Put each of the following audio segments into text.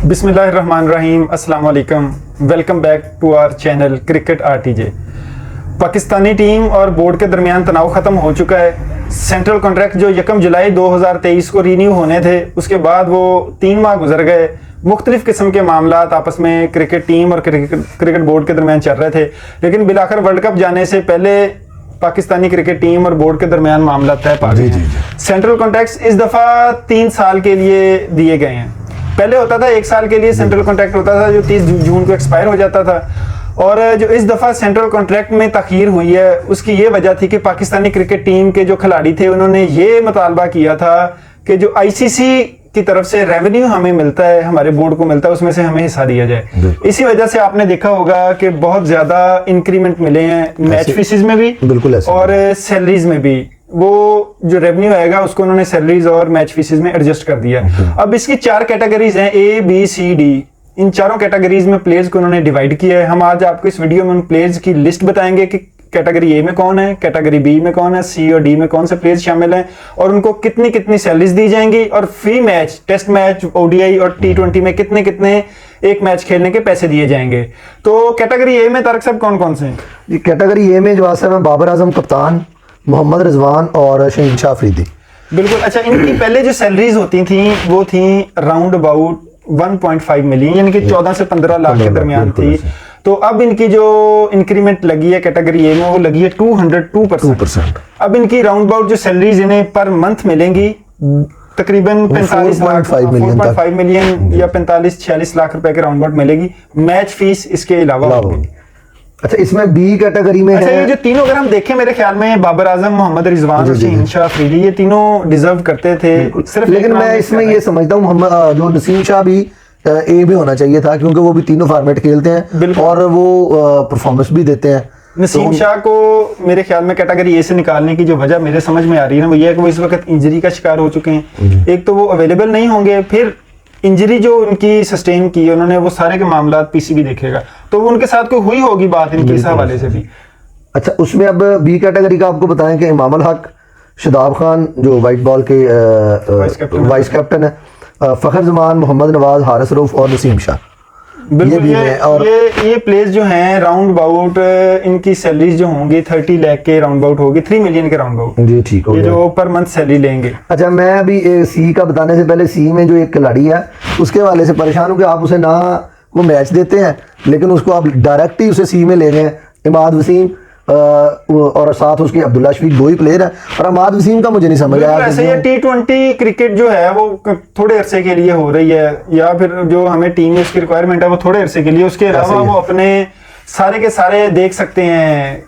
बिस्मिल्लाहिर्रहमानिर्रहीम, अस्सलाम वालेकुम। Welcome back to our channel cricket RTJ. Pakistani team और बोर्ड के दरमियान तनाव ख़त्म हो चुका है। सेंट्रल कॉन्ट्रैक्ट जो 1 जुलाई 2023 को रीन्यू होने थे, उसके बाद वो 3 माह गुजर गए। मुख्तलिफ किस्म के मामलात आपस में क्रिकेट टीम और क्रिकेट बोर्ड के दरमियान चल रहे थे, लेकिन बिलाखिर वर्ल्ड कप जाने से पहले पाकिस्तानी क्रिकेट टीम और बोर्ड के दरमियान मामला तय पा गए हैं। सेंट्रल कॉन्ट्रैक्ट्स इस दफ़ा 3 साल के लिए दिए गए हैं। पहले होता था 1 साल के लिए सेंट्रल कॉन्ट्रैक्ट होता था जो 30 जून को एक्सपायर हो जाता था। और जो इस दफ़ा सेंट्रल कॉन्ट्रैक्ट में तखीर हुई है, उसकी ये वजह थी कि पाकिस्तानी क्रिकेट टीम के जो खिलाड़ी थे, उन्होंने ये मुतालबा किया था कि जो आईसीसी की तरफ से रेवेन्यू हमें मिलता है, हमारे बोर्ड को मिलता है, उसमें से हमें हिस्सा दिया जाए। इसी वजह से आपने देखा होगा कि बहुत ज्यादा इंक्रीमेंट मिले हैं मैच फीसिस में भी, बिल्कुल और सैलरीज में भी। वो जो रेवेन्यू आएगा उसको उन्होंने सैलरीज और मैच फीसिस में एडजस्ट कर दिया। अब इसकी 4 कैटेगरीज हैं, ए बी सी डी। इन चारों कैटेगरीज में प्लेयर्स को उन्होंने डिवाइड किया है। हम आज आपको इस वीडियो में उन प्लेयर्स की लिस्ट बताएंगे कि कैटेगरी ए में कौन है, कैटेगरी बी में कौन है, सी और डी में कौन से प्लेयर्स शामिल हैं, और उनको कितनी कितनी सैलरीज दी जाएंगी, और फी मैच, टेस्ट मैच, ओडीआई और टी20 में कितने कितने एक मैच खेलने के पैसे दिए जाएंगे। तो कैटेगरी ए में तारक साहब कौन कौन से हैं? कैटेगरी ए में जो आसम है बाबर आजम कप्तान, मोहम्मद रिजवान और शहीनशाह अफरीदी। बिल्कुल। अच्छा, इनकी पहले जो सैलरीज होती थी वो थी राउंड अबाउट 1.5 मिलियन, यानी कि 14 से 15 लाख के दरमियान थी। तो अब इनकी जो इंक्रीमेंट लगी है कैटेगरी ए में, वो लगी है 202%। अब इनकी राउंड अबाउट जो सैलरीज इन्हें पर मंथ मिलेंगी तकरीबन 4.5 मिलियन या 45-46 लाख रुपए के राउंड अबाउट मिलेगी। मैच फीस इसके अलावा होगी। अच्छा, इसमें बी कैटेगरी में अच्छा, है ये जो तीनों अगर हम देखें, मेरे ख्याल में बाबर आजम, मोहम्मद रिजवान और शहीनशाह अफरीदी, ये तीनों डिजर्व करते थे सिर्फ। लेकिन मैं इसमें ये समझता हूँ मोहम्मद जो नसीम शाह भी ए भी होना चाहिए था, क्योंकि वो भी तीनों फॉर्मेट खेलते हैं और वो परफॉर्मेंस भी देते हैं। नसीम शाह को मेरे ख्याल में कैटेगरी ए से निकालने की जो वजह मेरे समझ में आ रही है ना, वो ये है कि वो इस वक्त इंजरी का शिकार हो चुके हैं। एक तो वो अवेलेबल नहीं होंगे, फिर इंजरी जो उनकी सस्टेन की है उन्होंने, वो सारे के मामला पीसीबी देखेगा, तो वो उनके साथ कोई हुई होगी बात इनके इस हवाले से भी। अच्छा, उसमें अब बी कैटेगरी का आपको बताएं कि इमाम अल हक, शादाब खान जो वाइट बॉल के वाइस कैप्टन है, फखर जमान, मोहम्मद नवाज, हारिस रऊफ और नसीम शाह। बिल्कुल। ये प्लेयर्स जो हैं राउंड अबाउट इनकी सैलरीज जो होंगी 30 लाख के राउंड अबाउट होगी, 3 मिलियन के राउंड अबाउट। जी ठीक हो गया, जो पर मंथ सैलरी लेंगे। अच्छा, मैं अभी सी का बताने से पहले सी में जो एक खिलाड़ी है उसके हवाले से परेशान हूँ कि आप उसे ना वो मैच देते हैं, लेकिन उसको आप डायरेक्ट ही उसे सी में ले गए हैं। इमाद वसीम और साथ उसके अब्दुल्ला शफीक 2 ही प्लेयर हैं, और इमाद वसीम का मुझे नहीं समझ आया। ऐसे ये टी20 क्रिकेट जो है वो थोड़े अरसे के लिए हो रही है, या फिर जो हमें टीम में उसकी रिक्वायरमेंट है वो थोड़े अरसे के लिए, उसके अलावा वो अपने सारे के सारे देख सकते हैं,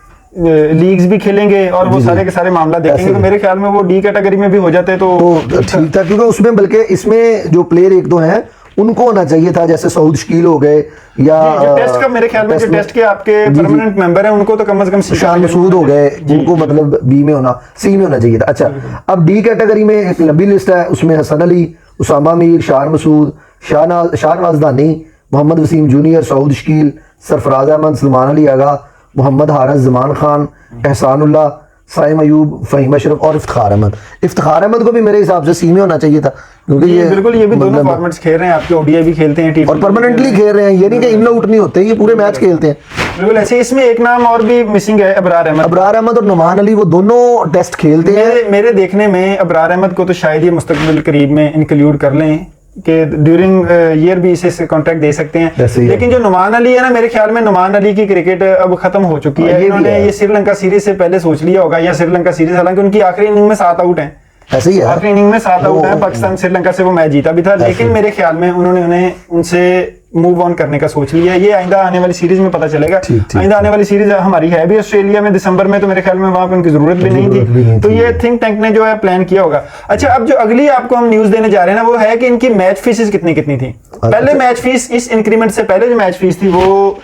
लीग्स भी खेलेंगे और वो सारे के सारे मामला देखेंगे। तो मेरे ख्याल में वो डी कैटेगरी में भी हो जाते तो ठीक था, क्योंकि उसमें बल्कि इसमें जो प्लेयर 1-2 हैं उनको होना चाहिए था, जैसे सऊद शकील हो गए या टेस्ट का, मेरे ख्याल में जो टेस्ट के आपके परमानेंट मेंबर हैं उनको तो कम से कम शान मसूद हो गए, जिनको मतलब बी में होना, सी में होना चाहिए था। अच्छा, अब डी कैटेगरी में एक लंबी लिस्ट है, उसमें हसन अली, उसामा मीर, शान मसूद, शाहनवाज दानी, मोहम्मद वसीम जूनियर, सऊद शकील, सरफराज अहमद, सलमान अली आगा, मोहम्मद हारिस, जमान खान, एहसानुल्लाह, साइम अयूब, फहीम अशरफ और इफ्तिखार अहमद। इफ्तिखार अहमद को भी मेरे हिसाब से सी में होना चाहिए था, क्योंकि ये बिल्कुल ये भी दोनों फॉर्मेट्स खेल रहे हैं, आपके ओडीआई भी खेलते हैं और परमानेंटली खेल रहे हैं, ये नहीं कि इन आउट नहीं होते, ये पूरे मैच खेलते हैं। बिल्कुल। ऐसे इसमें एक नाम और भी मिसिंग है, अबरार अहमद और नुमान अली, वो दोनों टेस्ट खेलते हैं। मेरे देखने में अबरार अहमद को तो शायद ये मुस्तकबिल करीब में इंक्लूड कर लें कि ड्यूरिंग ईयर भी इसे कॉन्ट्रैक्ट दे सकते हैं। लेकिन जो नुमान अली है ना, मेरे ख्याल में नुमान अली की क्रिकेट अब खत्म हो चुकी है। इन्होंने ये श्रीलंका सीरीज से पहले सोच लिया होगा, या श्रीलंका सीरीज, हालांकि उनकी आखिरी इनिंग में 7 आउट हैं, ऐसे ही है, आखिरी इनिंग में 7 आउट है, पाकिस्तान श्रीलंका से वो मैच जीता भी था, लेकिन मेरे ख्याल में उन्होंने उनसे मूव ऑन करने का सोच लिया। ये आइंदा आने वाली सीरीज में पता चलेगा। आइंदा आने वाली सीरीज हमारी है भी ऑस्ट्रेलिया में दिसंबर में, तो मेरे ख्याल में वहां पे उनकी जरूरत भी नहीं थी, तो ये थिंक टैंक ने जो है प्लान किया होगा। अच्छा, अब जो अगली आपको हम न्यूज देने जा रहे हैं ना, वो है कि इनकी मैच फीस कितनी थी। पहले मैच फीस, इस इंक्रीमेंट से पहले जो मैच फीस थी वो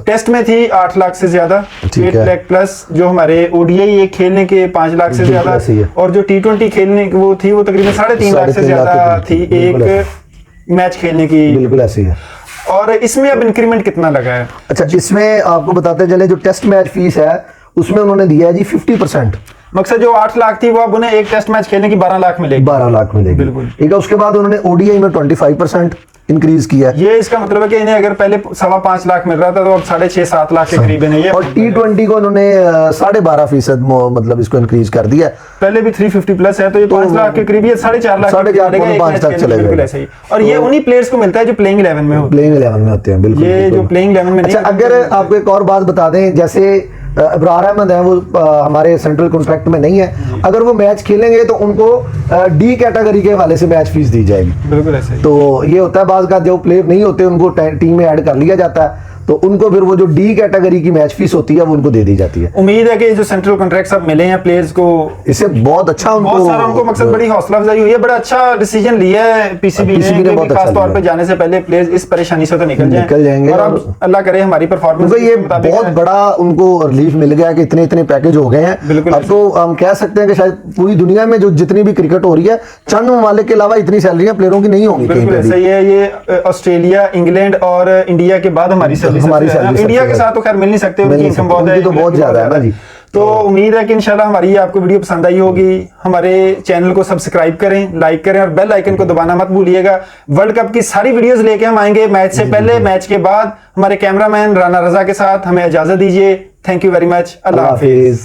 टेस्ट में थी 8 लाख से ज्यादा, 8 लाख प्लस, जो हमारे ओडीआई खेलने के 5 लाख से ज्यादा, और जो टी20 खेलने की वो थी वो तकरीबन 3.5 लाख से ज्यादा थी एक मैच खेलने की। बिल्कुल ऐसी है। और इसमें अब इंक्रीमेंट कितना लगा है? अच्छा, इसमें आपको बताते चले, जो टेस्ट मैच फीस है उसमें उन्होंने दिया है जी 50%। मकसद जो 8 लाख थी वो अब उन्हें एक टेस्ट मैच खेलने की 12 लाख मिलेगी। 12 लाख मिलेगी, बिल्कुल। ठीक है। उसके बाद उन्होंने ओडीआई में 25% इंक्रीज किया है। ये इसका मतलब है कि इन्हें अगर पहले 5.25 लाख मिल रहा था तो अब 6.5-7 लाख के करीब इन्हें ये, और T20 को उन्होंने 12.5% मतलब इसको इंक्रीज कर दिया है। पहले भी 350 प्लस है तो ये 5 लाख के करीब, ये 4.5 लाख 4.5 तक चले बिल्कुल गए। ऐसे ही। और ये उन्हीं प्लेयर्स को मिलता है जो प्लेइंग 11 में होते प्लेइंग 11 में होते हैं, बिल्कुल हैं। ये बिल्कुल। जो प्लेइंग 11 में नहीं अच्छा, अगर आपको एक और बात बता दें, जैसे इब्रार अहमद है, वो हमारे सेंट्रल कॉन्ट्रैक्ट में नहीं है, अगर वो मैच खेलेंगे तो उनको डी कैटेगरी के हवाले से मैच फीस दी जाएगी। बिल्कुल ऐसे ही। तो ये होता है, बाज़ का जो प्लेयर नहीं होते उनको टीम में ऐड कर लिया जाता है, तो उनको फिर वो जो डी कैटेगरी की मैच फीस होती है वो उनको दे दी जाती है। उम्मीद है कि जो सेंट्रल कॉन्ट्रैक्ट सब मिले हैं प्लेयर्स को, इससे बहुत अच्छा बहुत सारा उनको मकसद बड़ी हौसला अफजाई हुई है। बड़ा अच्छा डिसीजन लिया है पीसीबी ने, बहुत खास अच्छा तौर लिया पे जाने से पहले प्लेयर्स इस परेशानी से तो निकल जाएंगे। और अब अल्लाह करे हमारी परफॉर्मेंस ये बहुत बड़ा उनको रिलीफ मिल गया कि इतने इतने पैकेज हो गए हैं। बिल्कुल। अब तो हम कह सकते हैं कि शायद पूरी दुनिया में जो जितनी भी क्रिकेट हो रही है, चंद ममालिक के अलावा इतनी सैलरियां प्लेयरों की नहीं होंगी कहीं बिल्कुल पे ऐसा भी। ही है। ये ऑस्ट्रेलिया, इंग्लैंड और इंडिया के बाद हमारी सैलरी इंडिया के साथ तो खैर मिल नहीं सकते, उनकी इनकम बहुत है, उनकी तो बहुत ज्यादा है ना जी। तो उम्मीद है कि इंशाल्लाह हमारी आपको वीडियो पसंद आई होगी। हमारे चैनल को सब्सक्राइब करें, लाइक करें और बेल आइकन को दबाना मत भूलिएगा। वर्ल्ड कप की सारी वीडियोस लेके हम आएंगे, मैच से पहले, मैच के बाद। हमारे कैमरामैन राना रजा के साथ हमें इजाजत दीजिए। Thank you very much. Allah Hafiz.